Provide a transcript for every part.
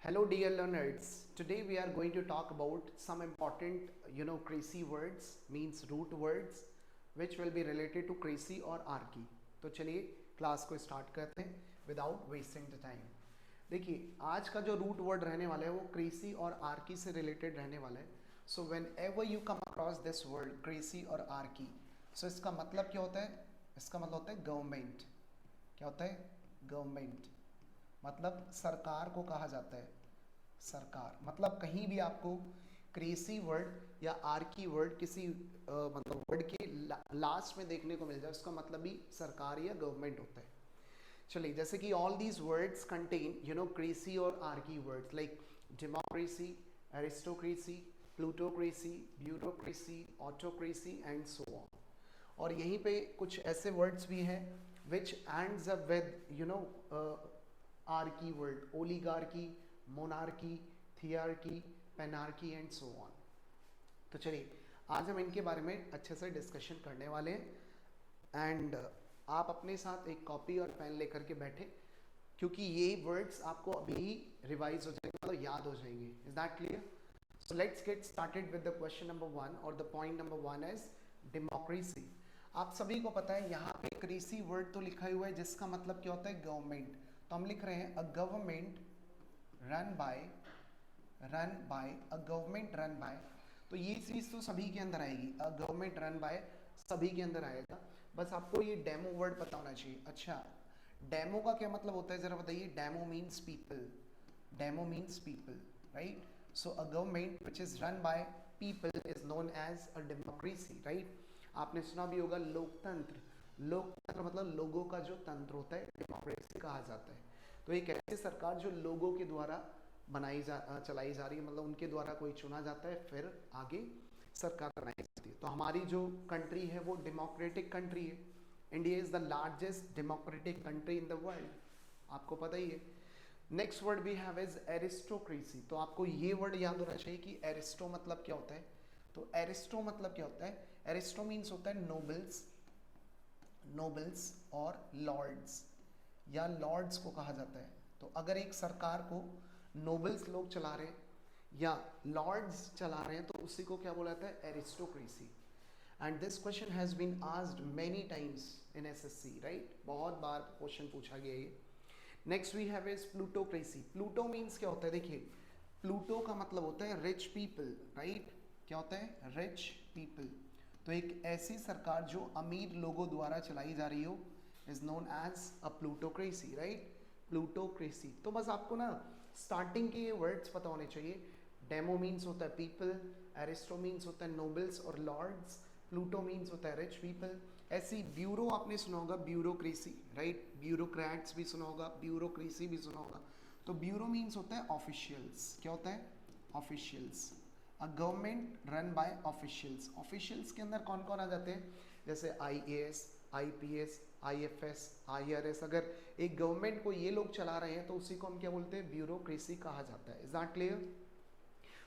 Hello dear learners, today we are going to talk about some important crazy words means root words which will be related to crazy और arky. तो चलिए class को start करते हैं without wasting the time. देखिए आज का जो रूट वर्ड रहने वाला है वो क्रेसी और आर्की से रिलेटेड रहने वाला है. So when ever you come across this word cracy और आर्की, सो इसका मतलब क्या होता है? इसका मतलब होता है गवर्नमेंट. क्या होता है? गवर्नमेंट मतलब सरकार को कहा जाता है. सरकार मतलब कहीं भी आपको क्रेसी वर्ड या आर्की वर्ड किसी मतलब वर्ड के लास्ट में देखने को मिल जाए, उसका मतलब भी सरकार या गवर्नमेंट होता है. चलिए, जैसे कि all these words contain cracy और archy words like democracy, aristocracy, plutocracy, bureaucracy, autocracy and so on. और यहीं पे कुछ ऐसे वर्ड्स भी हैं which ends up with archy word, oligarchy, monarchy, thearchy, penarchy and so on. तो चलिए आज हम इनके बारे में अच्छे से डिस्कशन करने वाले हैं एंड आप अपने साथ एक कॉपी और पेन लेकर के बैठे क्योंकि ये वर्ड्स आपको अभी ही रिवाइज हो जाएंगे, मतलब याद हो जाएंगे. Is that clear? So let's get started with the question number 1 और the point number 1 is democracy. आप सभी को पता है यहाँ पे क्रेसी वर्ड तो लिखा हुआ है जिसका मतलब क्या होता है? गवर्नमेंट. तो हम लिख रहे हैं अ government run by a government run bye. तो ये चीज तो सभी के अंदर आएगी. अ गवर्नमेंट रन बाय सभी के अंदर आएगा. बस आपको ये डेमो वर्ड पता होना चाहिए. अच्छा, डेमो का क्या मतलब होता है जरा बताइए? Demo means people. Demo means people, right? So a government which is run by people is known as a democracy, right? आपने सुना भी होगा लोकतंत्र. लोकतंत्र मतलब लोगों का जो तंत्र होता है, डेमोक्रेसी कहा जाता है. तो एक ऐसी सरकार जो लोगों के द्वारा चलाई जा रही है, मतलब उनके द्वारा कोई चुना जाता है फिर आगे सरकार बनाई जाती है. तो हमारी जो कंट्री है वो डेमोक्रेटिक कंट्री है. India is the largest democratic country in the world, आपको पता ही है. Next word we have is aristocracy. तो आपको ये वर्ड याद होना चाहिए कि एरिस्टो मतलब क्या होता है. तो एरिस्टो मतलब क्या होता है? एरिस्टो मीन्स होता है नोबल्स. नोबल्स और लॉर्ड्स या लॉर्ड्स को कहा जाता है. तो अगर एक सरकार को नोबल्स लोग चला रहे हैं या लॉर्ड्स चला रहे हैं तो उसी को क्या बोला जाता है? Aristocracy. And this question has been asked many times in SSC, right? बहुत बार क्वेश्चन पूछा गया ये. Next we have is plutocracy. Pluto means क्या होता है? देखिए, प्लूटो का मतलब होता है रिच पीपल, राइट? क्या होता है? Rich people. तो एक ऐसी सरकार जो अमीर लोगों द्वारा चलाई जा रही हो is known as a plutocracy, right? Plutocracy. तो बस आपको ना स्टार्टिंग के ये वर्ड्स पता होने चाहिए. डेमो मीन्स होता है पीपल, एरिस्टो मीन्स होता है नोबल्स और लॉर्ड्स, प्लूटो मीन्स होता है रिच पीपल. ऐसी ब्यूरो आपने सुना होगा, ब्यूरोक्रेसी, राइट? ब्यूरोक्रेट्स भी सुना होगा, ब्यूरोक्रेसी भी सुना होगा. तो ब्यूरो मीन्स होता है ऑफिशियल्स. क्या होता है? ऑफिशियल्स. अ government run bye officials. Officials के अंदर कौन कौन आ जाते हैं? जैसे आईएएस, आईपीएस, आईएफएस, आईआरएस. अगर एक गवर्नमेंट को ये लोग चला रहे हैं तो उसी को हम क्या बोलते हैं? ब्यूरोक्रेसी कहा जाता है. Is that clear?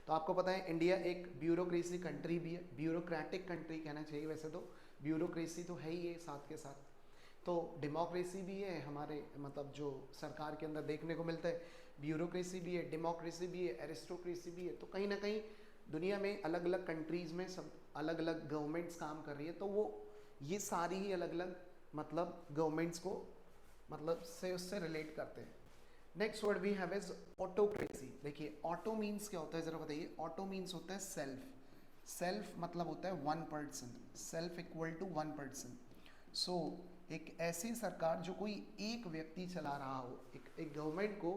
तो आपको पता है इंडिया एक ब्यूरोक्रेसी कंट्री भी है, ब्यूरोक्रेटिक कंट्री कहना चाहिए वैसे तो. ब्यूरोक्रेसी तो है ही है साथ के साथ. तो डेमोक्रेसी भी है हमारे, मतलब जो सरकार के अंदर देखने को मिलता है. ब्यूरोक्रेसी भी है, डेमोक्रेसी भी है, एरिस्टोक्रेसी भी है. तो कहीं ना कहीं दुनिया में अलग अलग कंट्रीज़ में सब अलग अलग गवर्नमेंट्स काम कर रही है. तो वो ये सारी ही अलग अलग मतलब गवर्नमेंट्स को मतलब से उससे रिलेट करते हैं. Next word we have is autocracy. देखिए, ऑटो मीन्स क्या होता है जरा बताइए? ऑटो मीन्स होता है सेल्फ. सेल्फ मतलब होता है one person. Self equal to one person. So एक ऐसी सरकार जो कोई एक व्यक्ति चला रहा हो, एक गवर्नमेंट को,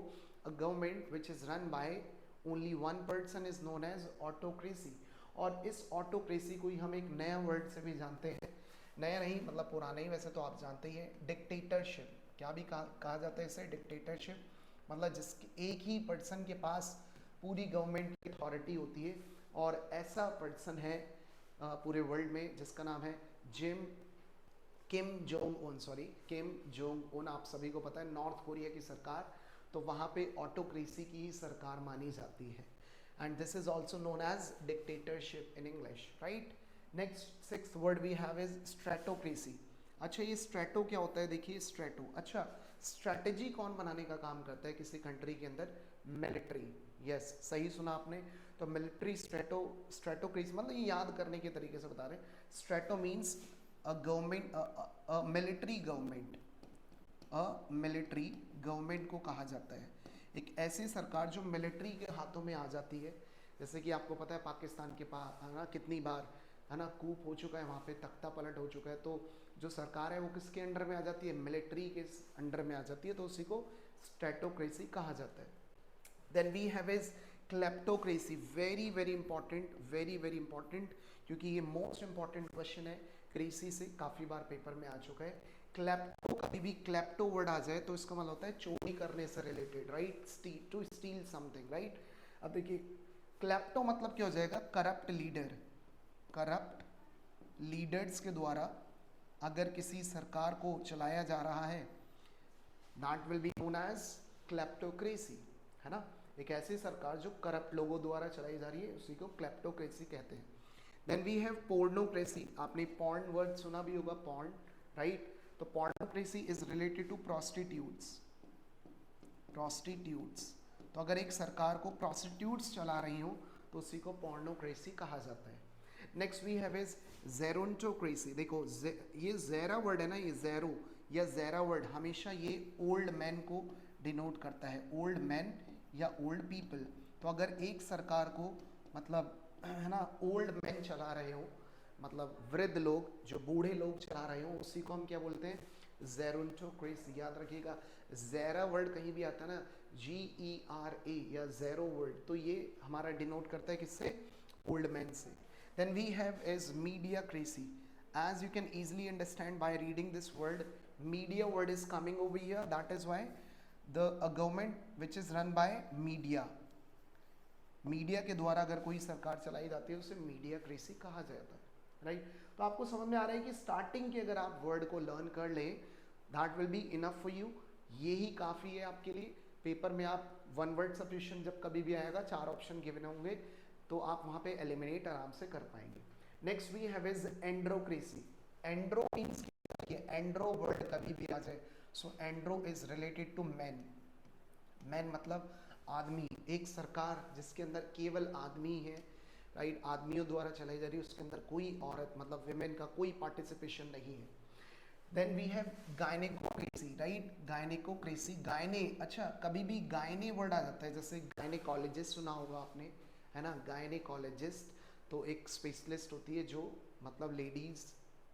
a government which is run by only one person is known as autocracy. और इस ऑटोक्रेसी को ही हम एक नया वर्ड से भी जानते हैं. नया नहीं मतलब पुराना ही, वैसे तो आप जानते ही हैं. डिक्टेटरशिप. क्या भी कहा जाता है इसे? डिक्टेटरशिप. मतलब जिसके एक ही पर्सन के पास पूरी गवर्नमेंट की अथॉरिटी होती है. और ऐसा पर्सन है पूरे वर्ल्ड में जिसका नाम है Kim Jong Un. Sorry, Kim Jong Un. आप सभी को पता है नॉर्थ कोरिया की सरकार. तो वहाँ पे ऑटोक्रेसी की ही सरकार मानी जाती है. And this is also known as dictatorship in English, right? Next sixth word we have is stratocracy. अच्छा ये स्ट्रेटो क्या होता है, देखिए स्ट्रेटो, अच्छा स्ट्रेटेजी कौन बनाने का काम करता है किसी कंट्री के अंदर, मिलिट्री, यस सही सुना आपने। तो मिलिट्री स्ट्रेटो, स्ट्रेटोक्रेसी मतलब ये याद करने के तरीके से बता रहे हैं, strato means a government, a military government, a military government को कहा जाता है, एक ऐसी सरकार जो मिलिट्री के हाथों में आ जाती है। जैसे कि आपको पता है पाकिस्तान के पास है ना कितनी बार है ना कूप हो चुका है, वहाँ पे तख्ता पलट हो चुका है, तो जो सरकार है वो किसके अंडर में आ जाती है, मिलिट्री के अंडर में आ जाती है, तो उसी को स्ट्रेटोक्रेसी कहा जाता है। Then we have is kleptocracy, very very important, very very important, क्योंकि ये मोस्ट इंपॉर्टेंट क्वेश्चन है, क्रेसी से काफ़ी बार पेपर में आ चुका है। क्लेप्टो, कभी भी क्लेप्टो वर्ड आ जाए तो इसका मतलब होता है चोरी करने से related, right, to steal something, right. अब देखिए क्लेप्टो मतलब क्या हो जाएगा, करप्ट लीडर, करप्ट लीडर्स के द्वारा अगर किसी सरकार को चलाया जा रहा है, that will be known as kleptocracy, है ना, एक ऐसी सरकार जो करप्ट लोगों द्वारा चलाई जा रही है उसी को क्लेप्टोक्रेसी कहते हैं। देन वी हैव पोर्नोक्रेसी, आपने पॉर्न वर्ड सुना भी होगा, पॉर्न, राइट। तो pornocracy is related to prostitutes, prostitutes, तो अगर एक सरकार को प्रोस्टिट्यूट्स चला रही हो तो उसी को पोर्नोक्रेसी कहा जाता है। नेक्स्ट वी हैव इज जेरोन्टोक्रेसी, देखो ये जेरा वर्ड है ना, ये जेरो या जेरा वर्ड हमेशा ये ओल्ड मैन को डिनोट करता है, ओल्ड मैन या ओल्ड पीपल। तो अगर एक सरकार को मतलब है ना ओल्ड मैन चला रहे हो, मतलब वृद्ध लोग, जो बूढ़े लोग चला रहे हो, उसी को हम क्या बोलते हैं, जेरोन्टोक्रेसी। याद रखिएगा जेरा वर्ड कहीं भी आता है ना, GERA या जेरो वर्ड, तो ये हमारा डिनोट करता है किससे, ओल्ड मैन से। Then we have is mediacracy, as you can easily understand by reading this word, media word is coming over here, that is why the a government which is run by media, media के द्वारा अगर कोई सरकार चलाई जाती है उसे media cracy कहा जाता है, राइट। तो आपको समझ में आ रहा है कि स्टार्टिंग के अगर आप वर्ड को लर्न कर लें, that will be enough for you, ये ही काफ़ी है आपके लिए। पेपर में आप वन वर्ड सब्स्टिट्यूशन जब कभी भी आएगा, 4 ऑप्शन गिवन होंगे, तो आप वहाँ पे एलिमिनेट आराम से कर पाएंगे। Next we have is androcracy, andro means andro word कभी भी आ जाए, so andro is related to man, man मतलब आदमी, एक सरकार जिसके अंदर केवल आदमी है, राइट, आदमियों द्वारा चलाई जा रही है, उसके अंदर कोई औरत मतलब विमेन का कोई पार्टिसिपेशन नहीं है। देन वी हैव गायनेकोक्रेसी, राइट, गायनेकोक्रेसी, गायने, अच्छा कभी भी गायने वर्ड आ जाता है, जैसे गायनेकोलॉजिस्ट सुना होगा आपने, है ना, गायनेकोलॉजिस्ट, तो एक स्पेशलिस्ट होती है जो मतलब लेडीज़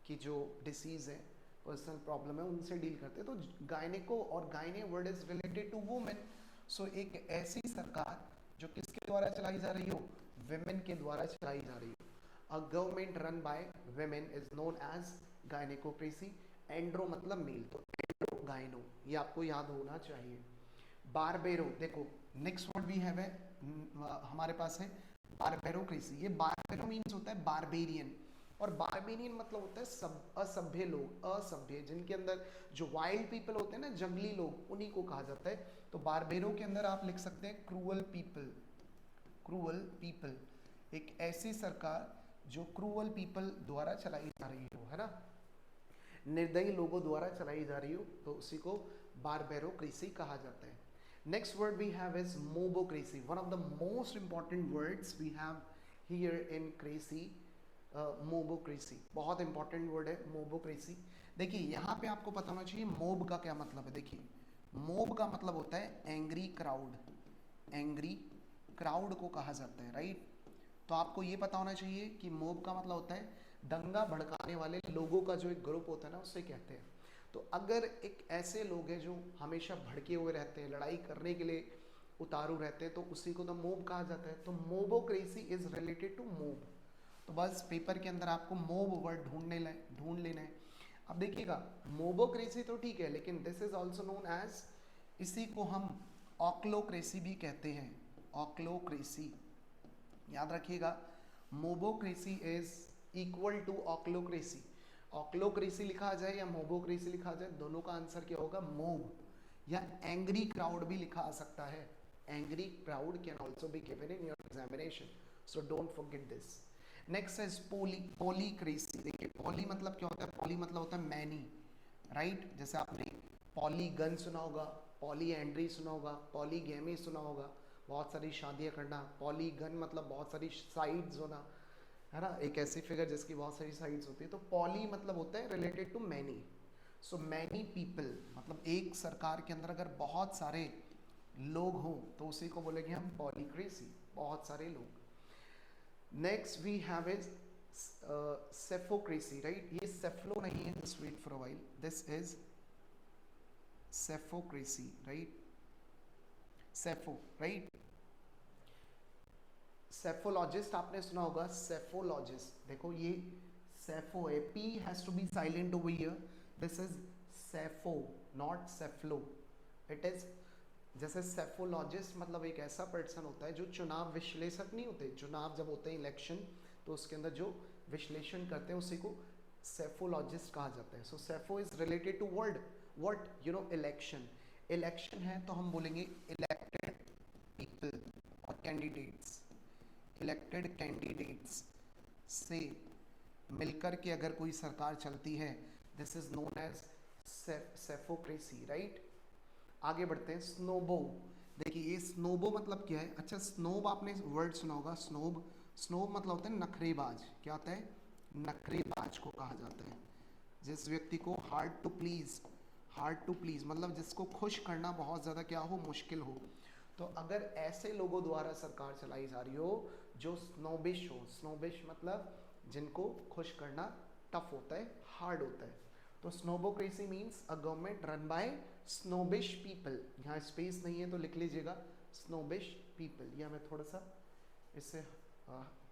की जो डिसीज़ है, पर्सनल प्रॉब्लम है, उनसे डील करते हैं, तो गायनेको और gynae word is related to women. So एक ऐसी सरकार जो किसके द्वारा चलाई जा रही हो, विमेन के द्वारा चलाई जा रही हो, a government run by women is known as gynaecocracy. Andro मतलब मेल, तो एंड्रो गायनो, ये आपको याद होना चाहिए। बारबेरो, देखो नेक्स्ट वर्ड भी है हमारे पास है बारबेरोक्रेसी, ये बारबेरो मीन्स होता है बारबेरियन, और बारबेरियन मतलब होता है सब असभ्य लोग, असभ्य, जिनके अंदर जो वाइल्ड पीपल होते हैं ना, जंगली लोग, उन्हीं को कहा जाता है। तो बारबेरो के अंदर आप लिख सकते हैं क्रूअल पीपल, क्रूअल पीपल, एक ऐसी सरकार जो क्रूअल पीपल द्वारा चलाई जा रही हो, है ना, निर्दयी लोगों द्वारा चलाई जा रही हो, तो उसी को बारबेरोक्रेसी कहा जाता है। Next word we have is mobocracy, one of the most important words we have here in cracy, mobocracy, बहुत इंपॉर्टेंट वर्ड है मोबोक्रेसी। देखिए यहाँ पे आपको पता होना चाहिए मोब का क्या मतलब है। देखिए मोब का मतलब होता है एंग्री क्राउड, एंग्री क्राउड को कहा जाता है, राइट। तो आपको ये पता होना चाहिए कि मोब का मतलब होता है दंगा भड़काने वाले लोगों का जो एक ग्रुप होता है ना, उससे कहते हैं। तो अगर एक ऐसे लोग हैं जो हमेशा भड़के हुए रहते हैं, लड़ाई करने के लिए उतारू रहते हैं, तो उसी को तो मोब कहा जाता है। तो mobocracy is related to mob. तो बस पेपर के अंदर आपको मोब वर्ड ढूंढ लेना है। अब देखिएगा मोबोक्रेसी तो ठीक है, लेकिन this is also known as, इसी को हम ऑक्लोक्रेसी भी कहते हैं, ऑक्लोक्रेसी, याद रखिएगा। मोबोक्रेसी इज इक्वल टू ऑक्लोक्रेसी, ऑक्लोक्रेसी लिखा जाए या मोबोक्रेसी लिखा जाए, दोनों का आंसर क्या होगा, मोब, या एंग्री क्राउड भी लिखा आ सकता है, angry crowd can also be given in your examination, so don't forget this. Next is polycracy, देखिए पोली मतलब क्या होता है, पोली मतलब होता है मैनी, राइट। जैसे आपने पॉलीगन सुना होगा, पॉलीएंड्री सुना होगा, पॉलीगैमी सुना होगा, बहुत सारी शादियां करना। पॉलीगन मतलब बहुत सारी साइड्स होना, है ना, एक ऐसी फिगर जिसकी बहुत सारी साइड्स होती है। तो पॉली मतलब होता है related to many. So many people मतलब एक सरकार के अंदर अगर बहुत सारे लोग हों तो उसी को बोलेंगे हम पॉलीक्रेसी, बहुत सारे लोग। Next we have is psephocracy, right. ये सेफ्लो नहीं है, just wait for a while, this is psephocracy, right. Psepho, right. Psephologist आपने सुना होगा, सेफोलॉजिस्ट। देखो ये सेफो है, P has to be silent over here, this is psepho not sephlo, it is. जैसे सेफोलॉजिस्ट मतलब एक ऐसा पर्सन होता है जो चुनाव विश्लेषक नहीं होते, चुनाव जब होते हैं इलेक्शन तो उसके अंदर जो विश्लेषण करते हैं उसी को सेफोलॉजिस्ट कहा जाता है। So psepho is related to word what you know election. Election है तो हम बोलेंगे इलेक्टेड पीपल और कैंडिडेट्स। इलेक्टेड कैंडिडेट्स से मिलकर के अगर कोई सरकार चलती है, this is known as psephocracy, right. आगे बढ़ते हैं, स्नोबो। देखिए ये स्नोबो मतलब क्या है। अच्छा, स्नोब आपने वर्ड सुना होगा, स्नोब। स्नोब मतलब होता है नखरेबाज। क्या होता है? नखरेबाज को कहा जाता है जिस व्यक्ति को hard to please, hard to please मतलब जिसको खुश करना बहुत ज़्यादा क्या हो, मुश्किल हो। तो अगर ऐसे लोगों द्वारा सरकार चलाई जा रही हो जो स्नोबिश हो, स्नोबिश मतलब जिनको खुश करना टफ होता है, हार्ड होता है, तो snobocracy means a government run by snobbish people. यहाँ स्पेस नहीं है तो लिख लीजिएगा स्नोबिश पीपल। ये हमें थोड़ा सा इससे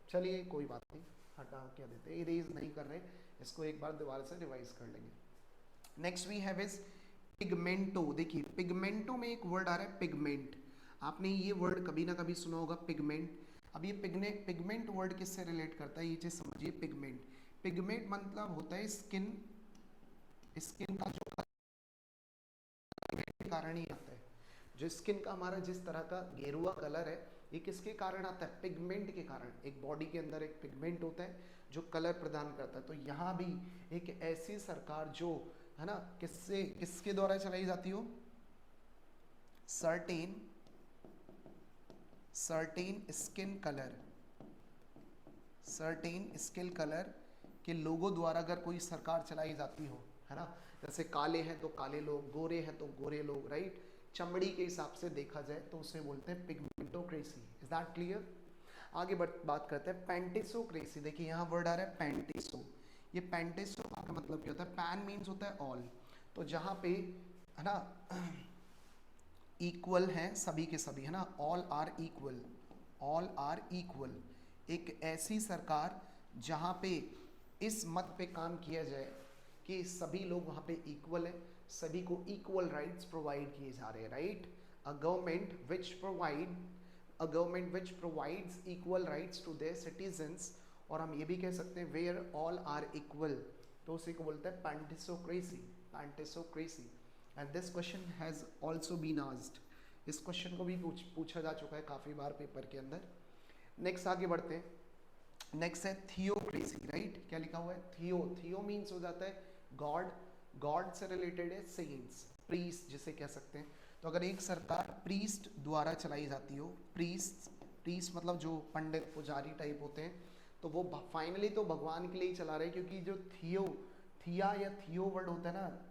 चलिए कोई बात नहीं, हटा क्या देते हैं, इरेज नहीं कर रहे, इसको एक बार दोबारा से रिवाइज कर लेंगे। Next we have is pigmento. देखिए पिगमेंटो में एक वर्ड आ रहा है पिगमेंट। आपने ये वर्ड कभी ना कभी सुना होगा, पिगमेंट। अब ये पिगमेंट वर्ड किससे रिलेट करता है, ये चीज समझिए। पिगमेंट, पिगमेंट मतलब होता है स्किन, स्किन का जो कारण ही आता है। जो स्किन का हमारा जिस तरह का गेरुआ कलर है, ये किसके कारण आता है? पिगमेंट के कारण। एक बॉडी के अंदर एक पिगमेंट होता है जो कलर प्रदान करता है। तो यहाँ भी एक ऐसी सरकार जो है ना, किससे, किसके द्वारा चलाई जाती हो, certain certain skin colour, certain skin colour के लोगों द्वारा अगर कोई सरकार चलाई जाती हो, है ना, जैसे काले हैं तो काले लोग, गोरे हैं तो गोरे लोग, राइट। चमड़ी के हिसाब से देखा जाए तो उसे बोलते हैं पिगमेंटोक्रेसी। Is that clear? आगे बात करते हैं पेंटिसोक्रेसी। देखिए यहाँ वर्ड आ रहा है पेंटिसो। ये पेंटिसो का मतलब क्या होता है? पैन मीन्स होता है ऑल, तो जहाँ पे है ना इक्वल हैं सभी के सभी, है ना, all are equal, all are equal. एक ऐसी सरकार जहाँ पे इस मत पे काम किया जाए कि सभी लोग वहाँ पे इक्वल है, सभी को इक्वल राइट्स प्रोवाइड किए जा रहे हैं, राइट। A government which provide, a government which provides equal rights to their citizens. और हम ये भी कह सकते हैं वेयर ऑल आर इक्वल, तो उसी को बोलते हैं pantisocracy, pantisocracy. And this question has also been asked. इस क्वेश्चन को भी पूछा जा चुका है काफ़ी बार पेपर के अंदर। नेक्स्ट आगे बढ़ते हैं। नेक्स्ट है थियोक्रेसी, राइट। क्या लिखा हुआ है? थियो। थियो मीन्स हो जाता है गॉड, गॉड से रिलेटेड है सेंट्स, प्रीस्ट जिसे कह सकते हैं। तो अगर एक सरकार प्रीस्ट द्वारा चलाई जाती हो, प्रीस्ट, प्रीस्ट मतलब जो पंडित पुजारी टाइप होते हैं, तो वो फाइनली तो भगवान के लिए ही चला रहे हैं, क्योंकि जो थियो, थिया या थियो वर्ड होता है ना,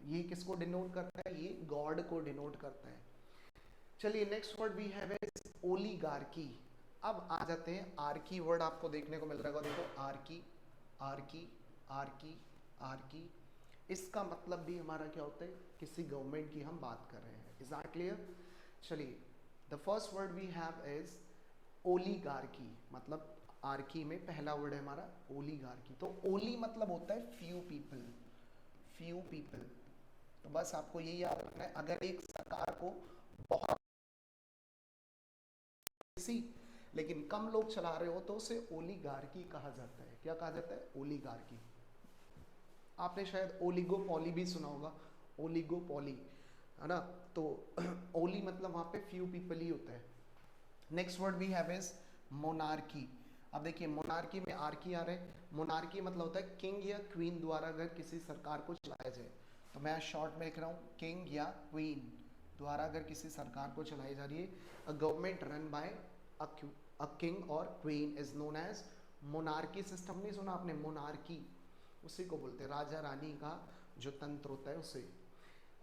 ये किसको डिनोट करता है? ये गॉड को डिनोट करता है। चलिए next word we have is oligarchy. अब आ जाते हैं आर्की। वर्ड आपको देखने को मिल रहा होगा, देखो आर्की, आर्की, आर्की, आर्की। इसका मतलब भी हमारा क्या होता है? किसी गवर्नमेंट की हम बात कर रहे हैं। Is that clear? चलिए the first word we have is oligarchy. मतलब आर्की में पहला वर्ड है हमारा ओलिगार्की। तो ओली मतलब होता है फ्यू पीपल, फ्यू पीपल। तो बस आपको ये याद रखना है, अगर एक सरकार को बहुत सी लेकिन कम लोग चला रहे हो तो उसे ओलिगार्की कहा जाता है। क्या कहा जाता है? ओलिगार्की। आपने शायद ओलिगोपॉली भी सुना होगा, ओलिगोपॉली, है ना। तो ओली मतलब वहां पे फ्यू पीपल ही होता है। Next word we have is monarchy. अब देखिए मोनार्की में आर्की आ रहे हैं। मोनार्की मतलब होता है किंग या क्वीन द्वारा अगर किसी सरकार को चलाया जाए, तो मैं शॉर्ट में लिख रहा हूँ किंग या क्वीन द्वारा अगर किसी सरकार को चलाई जा रही है, a government run by a king और queen is known as monarchy system. नहीं सुना आपने? मोनार्की उसी को बोलते हैं, राजा रानी का जो तंत्र होता है उसे।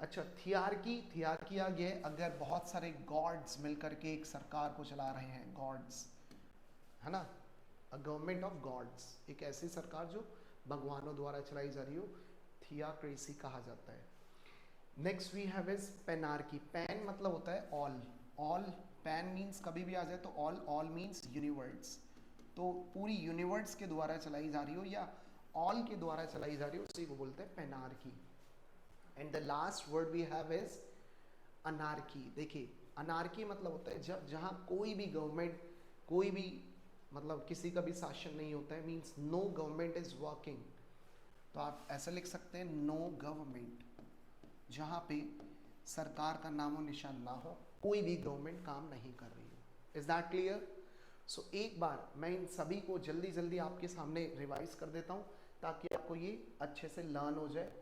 अच्छा, थियार्की, थियार्की आ गया अगर बहुत सारे गॉड्स मिलकर के एक सरकार को चला रहे हैं, गॉड्स है ना, अ गवर्नमेंट ऑफ गॉड्स, एक ऐसी सरकार जो भगवानों द्वारा चलाई जा रही हो, थियाक्रेसी कहा जाता है। Next we have is penarchy. Pen मतलब होता है ऑल, ऑल, पेन मीन्स कभी भी आ जाए तो ऑल, ऑल मीन्स यूनिवर्स, तो पूरी यूनिवर्स के द्वारा चलाई जा रही हो या ऑल के द्वारा चलाई जा रही हो, उसी को बोलते हैं penarchy. And the last word we have is anarchy. देखिए अनार्की मतलब होता है जब जहाँ कोई भी गवर्नमेंट, कोई भी मतलब किसी का भी शासन नहीं होता है, means no government is working. तो आप ऐसा लिख सकते हैं नो गवर्नमेंट, जहाँ पे सरकार का नामो निशान ना हो, कोई भी गवर्नमेंट काम नहीं कर रही हो। Is that clear? सो एक बार मैं इन सभी को जल्दी जल्दी आपके सामने रिवाइज कर देता हूँ ताकि आपको ये अच्छे से लर्न हो जाए,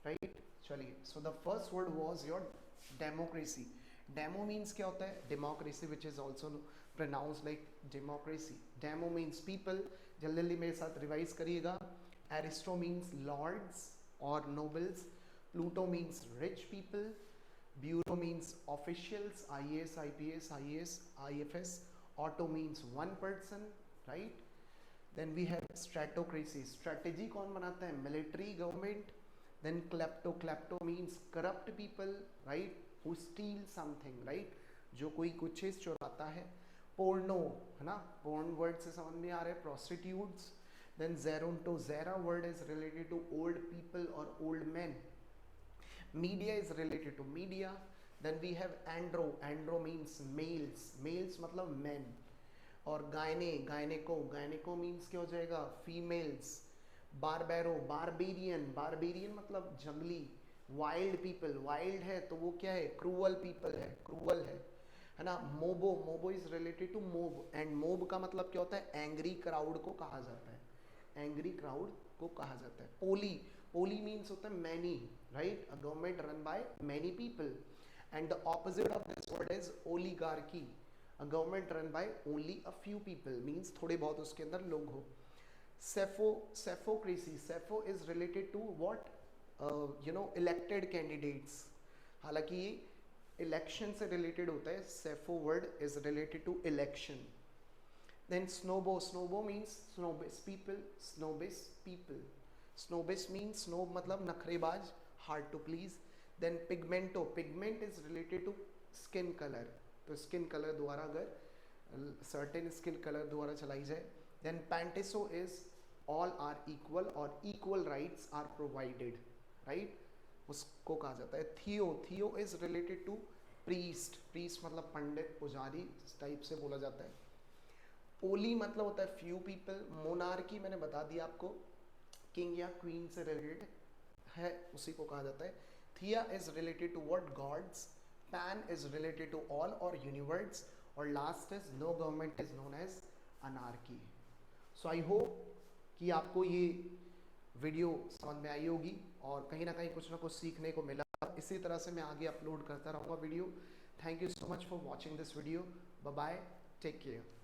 राइट? चलिए, so the first word was your democracy. Demo means क्या होता है? Democracy which is also pronounce like democracy. Demo means people. जल्दी जल्दी मेरे साथ रिवाइज करिएगा। एरिस्टो मीन्स लॉर्ड्स और nobles. Pluto means rich people. Bureau means officials, IAS, IPS, IAS, IFS. Auto means one person, right? Then we have stratocracy. Strategy कौन बनाता है? Military government. Then klepto, klepto means corrupt people, right? Who steal something, right? जो कोई कुछ चीज चुराता है। Porno है ना, porn word से समझ में आ रहा है, prostitutes. Then zeronto, zera word is related to old people or old men. Media is related to media. Then we have andro, andro means males, males मतलब men. और गायने, गायनेको, गायनेको मीन्स क्या हो जाएगा? फीमेल्स। बारबेरो, बारबेरियन, बारबेरियन मतलब जंगली। Wild people, wild है तो वो क्या है? क्रूअल पीपल है, क्रूअल है ना। Mobo, mobo is related to mob, and mob का मतलब क्या होता है? एंग्री क्राउड को कहा जाता है, एंग्री क्राउड को कहा जाता है। पोली, पोली मीन्स होता है many, right? A government run by many people. And the opposite of this word is oligarchy. A government run by only a few people, means थोड़े बहुत उसके अंदर लोग हो। Psepho, psephocracy, psepho is related to what? Elected candidates. हालांकि ये election से related होता है, psepho word is related to election. Then snobo, snobo means snobbish people, snobbish people. Snobbish means snob मतलब नखरेबाज, hard to please. Then pigmento, pigment is related to skin color. तो skin color द्वारा अगर certain skin color द्वारा चलाई जाए. Then pantiso is all are equal और equal rights are provided, right? उसको कहा जाता है। Theo, Theo is related to priest, priest मतलब पंडित, पुजारी, इस टाइप से बोला जाता है। पोली मतलब होता है फ्यू पीपल। मोनार्की मैंने बता दिया आपको, किंग या क्वीन से रिलेटेड है, उसी को कहा जाता है। Theia is related to what? Gods. Pan is related to all और यूनिवर्स। और last is no government is known as anarchy. So I hope कि आपको ये वीडियो समझ में आई होगी और कहीं ना कुछ सीखने को मिला। इसी तरह से मैं आगे अपलोड करता रहूँगा video. Thank you so much for watching this video. Bye bye, take care.